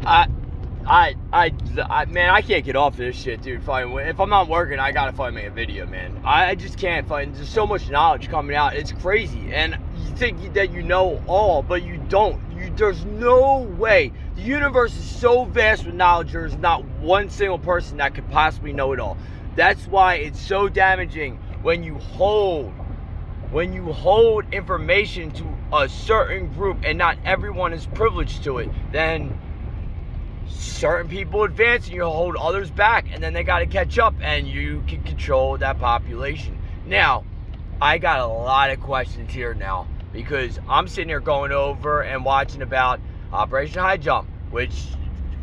Man, I can't get off this shit, dude. If I'm not working, I gotta fucking make a video, man. I just can't find. There's so much knowledge coming out. It's crazy, and you think that you know all, but you don't. There's no way. The universe is so vast with knowledge. There's not one single person that could possibly know it all. That's why it's so damaging when you hold information to a certain group, and not everyone is privileged to it. Then certain people advance and you hold others back, and then they got to catch up, and you can control that population. Now, I got a lot of questions here now, because I'm sitting here going over and watching about Operation High Jump, which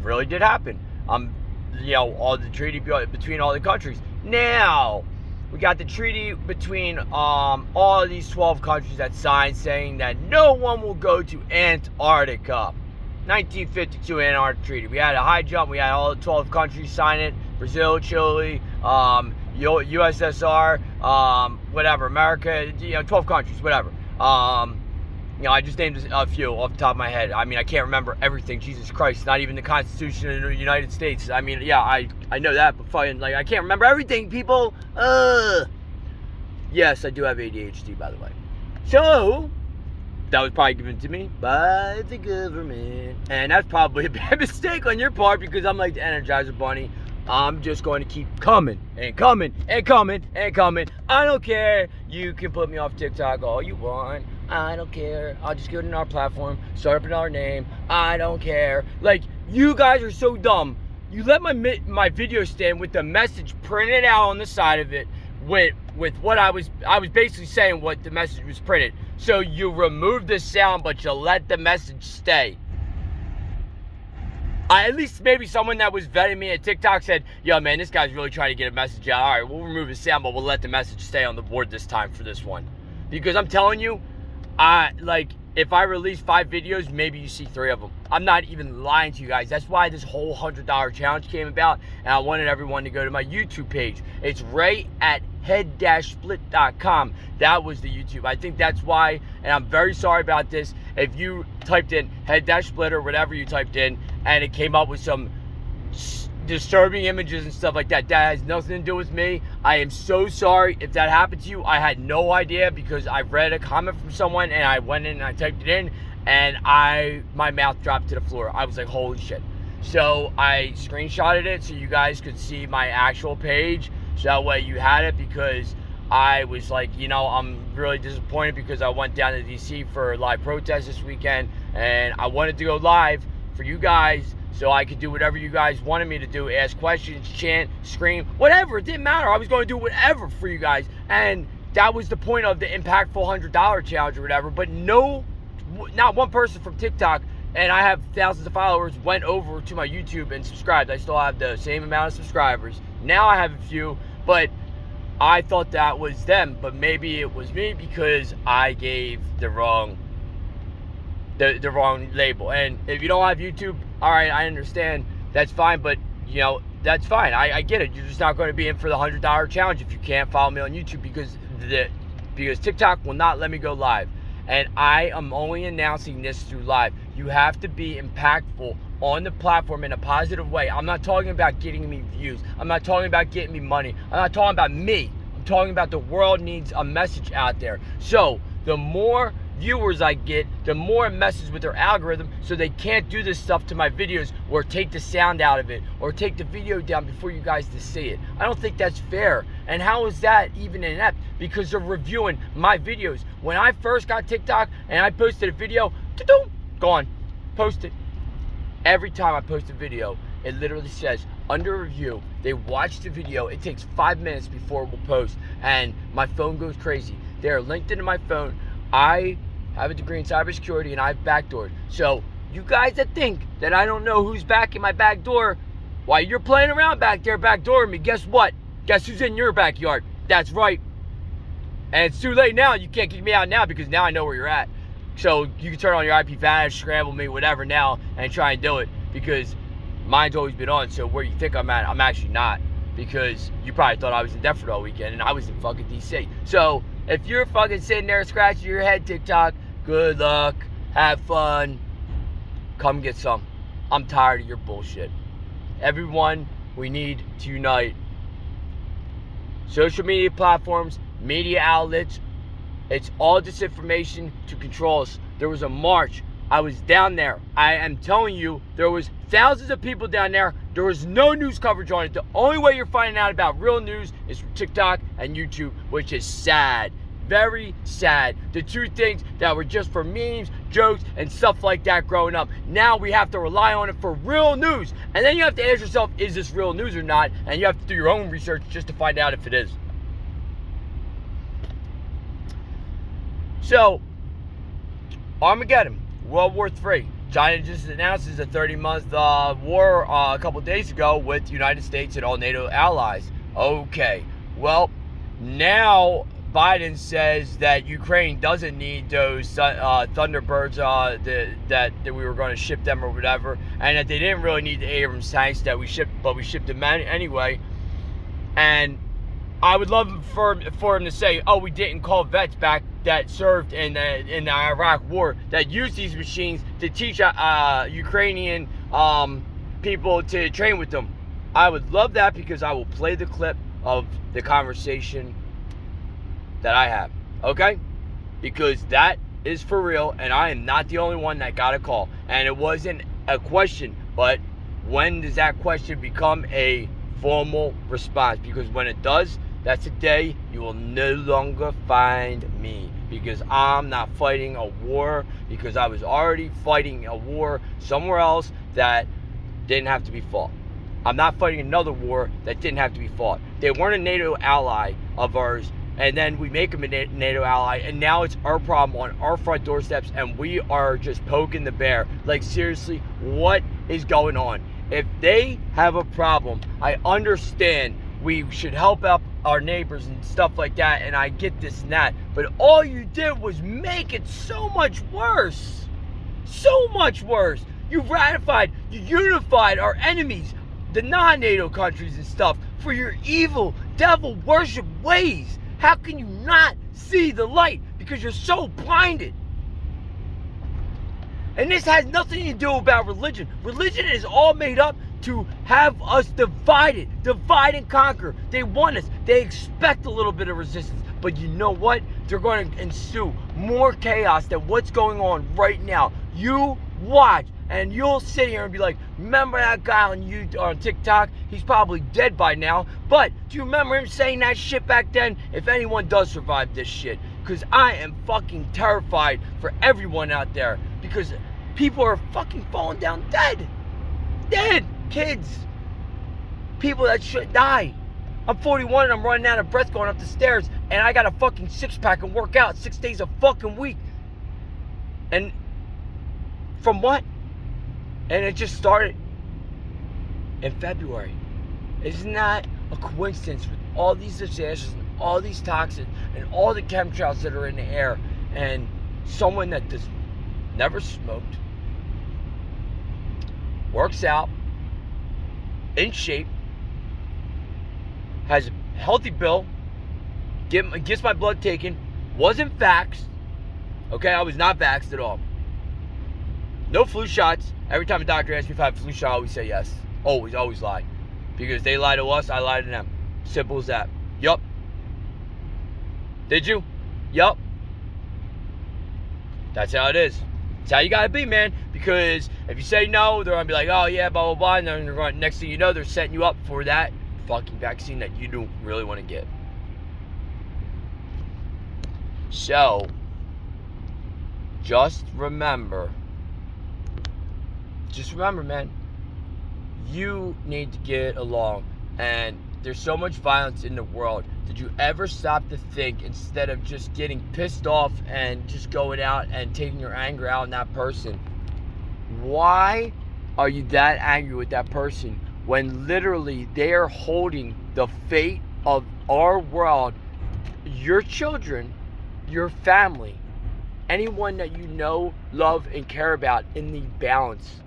really did happen. All the treaty between all the countries. Now, we got the treaty between all of these 12 countries that signed, saying that no one will go to Antarctica. 1952 Antarctica Treaty. We had a high jump. We had all the 12 countries sign it. Brazil, Chile, USSR, whatever, America, 12 countries, whatever. I just named a few off the top of my head. I mean, I can't remember everything. Jesus Christ, not even the Constitution of the United States. I mean, yeah, I know that, but fucking, I can't remember everything, people. Yes, I do have ADHD, by the way. So, that was probably given to me by the government. And that's probably a bad mistake on your part, because I'm like the Energizer Bunny. I'm just going to keep coming and coming and coming and coming. I don't care. You can put me off TikTok all you want. I don't care. I'll just go to our platform, start up another name. I don't care. You guys are so dumb. You let my video stand with the message printed out on the side of it, with what I was basically saying what the message was printed. So you removed the sound, but you let the message stay. At least maybe someone that was vetting me at TikTok said, yo, man, this guy's really trying to get a message out. All right, we'll remove the sound, but we'll let the message stay on the board this time for this one. Because I'm telling you, if I release 5 videos, maybe you see 3 of them. I'm not even lying to you guys. That's why this whole $100 challenge came about, and I wanted everyone to go to my YouTube page. It's ray.head.split.com. That was the YouTube. I think that's why, and I'm very sorry about this. If you typed in head-split or whatever you typed in, and it came up with some disturbing images and stuff like that, that has nothing to do with me. I am so sorry if that happened to you. I had no idea, because I read a comment from someone, and I went in and I typed it in, and my mouth dropped to the floor. I was like, holy shit. So I screenshotted it so you guys could see my actual page, so that way you had it, because I was like, I'm really disappointed, because I went down to DC for a live protest this weekend, and I wanted to go live for you guys, so I could do whatever you guys wanted me to do, ask questions, chant, scream, whatever. It didn't matter. I was going to do whatever for you guys, and that was the point of the impactful $100 challenge or whatever. But not one person from TikTok, and I have thousands of followers, went over to my YouTube and subscribed. I still have the same amount of subscribers. Now I have a few, but I thought that was them, but maybe it was me, because I gave the wrong label. And if you don't have YouTube, all right, I understand, that's fine, but that's fine. I get it. You're just not going to be in for the $100 challenge if you can't follow me on YouTube, because TikTok will not let me go live, and I am only announcing this through live. You have to be impactful on the platform in a positive way. I'm not talking about getting me views. I'm not talking about getting me money. I'm not talking about me. I'm talking about the world needs a message out there. So the more viewers I get, the more it messes with their algorithm, so they can't do this stuff to my videos, or take the sound out of it, or take the video down before you guys to see it. I don't think that's fair. And how is that even inept? Because they're reviewing my videos. When I first got TikTok and I posted a video, gone, post it. Every time I post a video, it literally says under review. They watch the video. It takes 5 minutes before it will post, and my phone goes crazy. They're linked into my phone. I have a degree in cybersecurity, and I've backdoored. So you guys that think that I don't know who's back in my back door, while you're playing around back there backdooring me, guess what? Guess who's in your backyard? That's right. And it's too late now. You can't kick me out now, because now I know where you're at. So you can turn on your IP vanish, scramble me, whatever now, and try and do it, because mine's always been on. So where you think I'm at, I'm actually not, because you probably thought I was in Denver all weekend, and I was in fucking DC. So if you're fucking sitting there scratching your head, TikTok, good luck, have fun, come get some. I'm tired of your bullshit. Everyone, we need to unite. Social media platforms, media outlets, it's all disinformation to control us. There was a march. I was down there. I am telling you, there was thousands of people down there. There was no news coverage on it. The only way you're finding out about real news is from TikTok and YouTube, which is sad. Very sad. The two things that were just for memes, jokes, and stuff like that growing up. Now we have to rely on it for real news. And then you have to ask yourself, is this real news or not? And you have to do your own research just to find out if it is. So, Armageddon, World War III. China just announced a 30-month war a couple days ago with the United States and all NATO allies. Okay, well, now Biden says that Ukraine doesn't need those Thunderbirds that we were going to ship them or whatever, and that they didn't really need the Abrams tanks that we shipped, but we shipped them anyway. And I would love for him to say, oh, we didn't call vets back that served in the Iraq war that used these machines to teach Ukrainian people to train with them. I would love that, because I will play the clip of the conversation that I have, okay? Because that is for real, and I am not the only one that got a call. And it wasn't a question, but when does that question become a formal response? Because when it does, that's the day you will no longer find me, because I'm not fighting a war, because I was already fighting a war somewhere else that didn't have to be fought. I'm not fighting another war that didn't have to be fought. They weren't a NATO ally of ours, and then we make them a NATO ally, and now it's our problem on our front doorsteps, and we are just poking the bear. Like, seriously, what is going on? If they have a problem, I understand we should help out our neighbors and stuff like that, and I get this and that, but all you did was make it so much worse. So much worse. You ratified, you unified our enemies, the non-NATO countries and stuff, for your evil, devil worship ways. How can you not see the light? Because you're so blinded. And this has nothing to do about religion. Religion is all made up to have us divided, divide and conquer. They want us. They expect a little bit of resistance. But you know what? They're going to ensue more chaos than what's going on right now. You watch, and you'll sit here and be like, remember that guy on TikTok? He's probably dead by now. But do you remember him saying that shit back then? If anyone does survive this shit. Because I am fucking terrified for everyone out there. Because people are fucking falling down dead. Dead. Kids. People that should die. I'm 41 and I'm running out of breath going up the stairs. And I got a fucking six-pack and work out 6 days a fucking week. And from what? And it just started in February. Isn't that a coincidence with all these disasters and all these toxins and all the chemtrails that are in the air, and someone that does never smoked, works out, in shape, has a healthy build, gets my blood taken, wasn't vaxxed. Okay, I was not vaxxed at all. No flu shots. Every time a doctor asks me if I have a flu shot, I always say yes. Always lie. Because they lie to us, I lie to them. Simple as that. Yup. Did you? Yup. That's how it is. That's how you gotta be, man. Because if you say no, they're gonna be like, oh yeah, blah, blah, blah. And then they're going, next thing you know, they're setting you up for that fucking vaccine that you don't really want to get. So, just remember, man, you need to get along. And there's so much violence in the world. Did you ever stop to think, instead of just getting pissed off and just going out and taking your anger out on that person, why are you that angry with that person when literally they are holding the fate of our world, your children, your family, anyone that you know, love, and care about, in the balance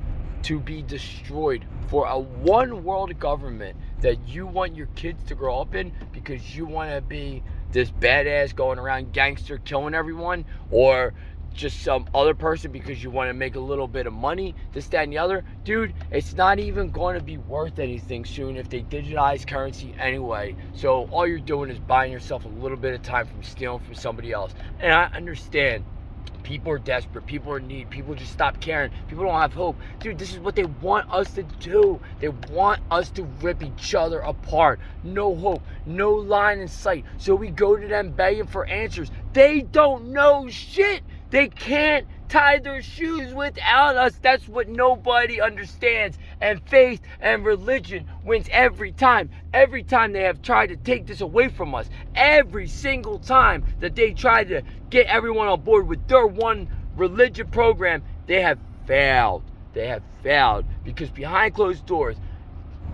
to be destroyed for a one world government that you want your kids to grow up in, because you want to be this badass going around gangster killing everyone? Or just some other person because you want to make a little bit of money, this, that, and the other, dude, it's not even going to be worth anything soon if they digitize currency anyway. So all you're doing is buying yourself a little bit of time from stealing from somebody else. And I understand. People are desperate. People are in need. People just stop caring. People don't have hope. Dude, this is what they want us to do. They want us to rip each other apart. No hope. No line in sight. So we go to them begging for answers. They don't know shit. They can't tie their shoes without us. That's what nobody understands. And faith and religion wins every time. Every time they have tried to take this away from us. Every single time that they tried to get everyone on board with their one religion program, they have failed. They have failed because behind closed doors,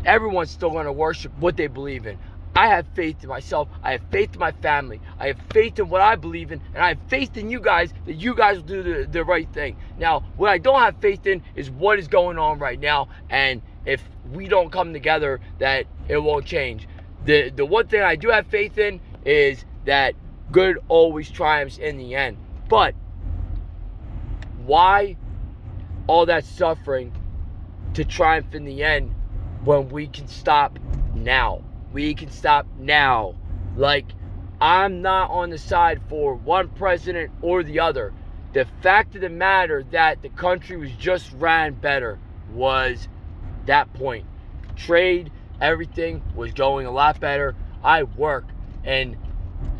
everyone's still going to worship what they believe in. I have faith in myself. I have faith in my family. I have faith in what I believe in. And I have faith in you guys that you guys will do the right thing. Now, what I don't have faith in is what is going on right now. And if we don't come together, that it won't change. The one thing I do have faith in is that good always triumphs in the end. But why all that suffering to triumph in the end when we can stop now? We can stop now. Like, I'm not on the side for one president or the other. The fact of the matter that the country was just ran better was that point. Trade, everything was going a lot better. I work and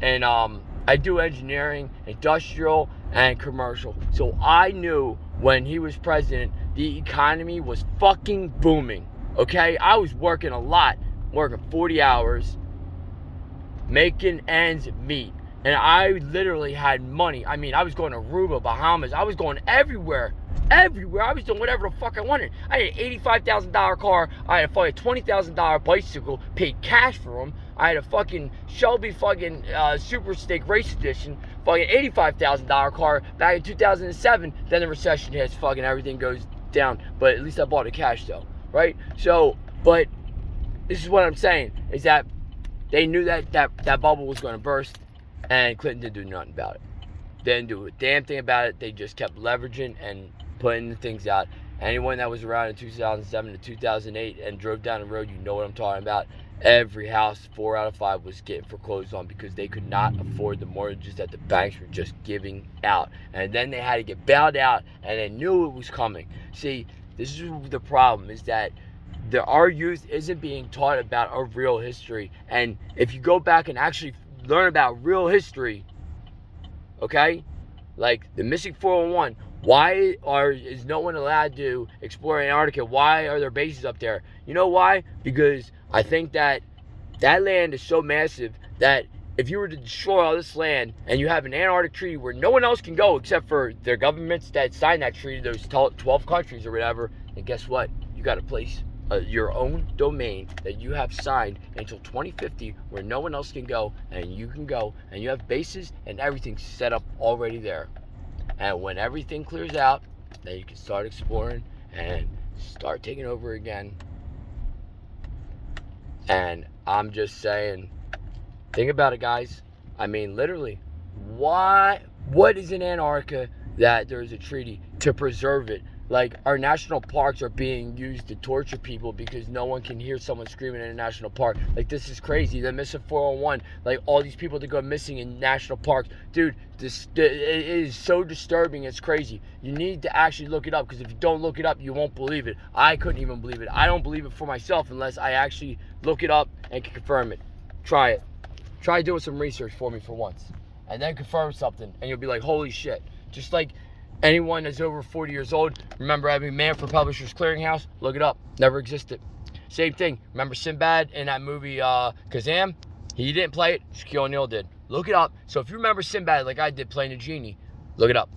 I do engineering, industrial, and commercial. So I knew when he was president, the economy was fucking booming. Okay? I was working a lot. Working 40 hours, making ends meet. And I literally had money. I mean, I was going to Aruba, Bahamas. I was going everywhere. Everywhere. I was doing whatever the fuck I wanted. I had an $85,000 car. I had a fucking $20,000 bicycle, paid cash for them. I had a fucking Shelby fucking Super Steak Race Edition, fucking $85,000 car back in 2007. Then the recession hits, fucking everything goes down. But at least I bought it cash though, right? So, but this is what I'm saying, is that they knew that bubble was going to burst, and Clinton didn't do nothing about it. They didn't do a damn thing about it. They just kept leveraging and putting the things out. Anyone that was around in 2007 to 2008 and drove down the road, you know what I'm talking about. Every house, 4 out of 5, was getting foreclosed on because they could not afford the mortgages that the banks were just giving out. And then they had to get bailed out, and they knew it was coming. See, this is the problem, is that our youth isn't being taught about our real history. And if you go back and actually learn about real history, okay, like the missing 401, why is no one allowed to explore Antarctica? Why are there bases up there? You know why? Because I think that land is so massive that if you were to destroy all this land and you have an Antarctic treaty where no one else can go except for their governments that signed that treaty, those 12 countries or whatever, and guess what? You got a place, your own domain that you have signed until 2050 where no one else can go, and you can go, and you have bases and everything set up already there. And when everything clears out, then you can start exploring and start taking over again. And I'm just saying, think about it, guys. I mean, literally, what is in Antarctica that there's a treaty to preserve it? Like, our national parks are being used to torture people because no one can hear someone screaming in a national park. Like, this is crazy. They're missing 401. Like, all these people that go missing in national parks. Dude, it is so disturbing. It's crazy. You need to actually look it up, because if you don't look it up, you won't believe it. I couldn't even believe it. I don't believe it for myself unless I actually look it up and can confirm it. Try it. Try doing some research for me for once. And then confirm something, and you'll be like, holy shit. Just like anyone that's over 40 years old, remember having Man for Publishers Clearinghouse? Look it up. Never existed. Same thing. Remember Sinbad in that movie Kazam? He didn't play it. Shaquille O'Neal did. Look it up. So if you remember Sinbad like I did playing the genie, look it up.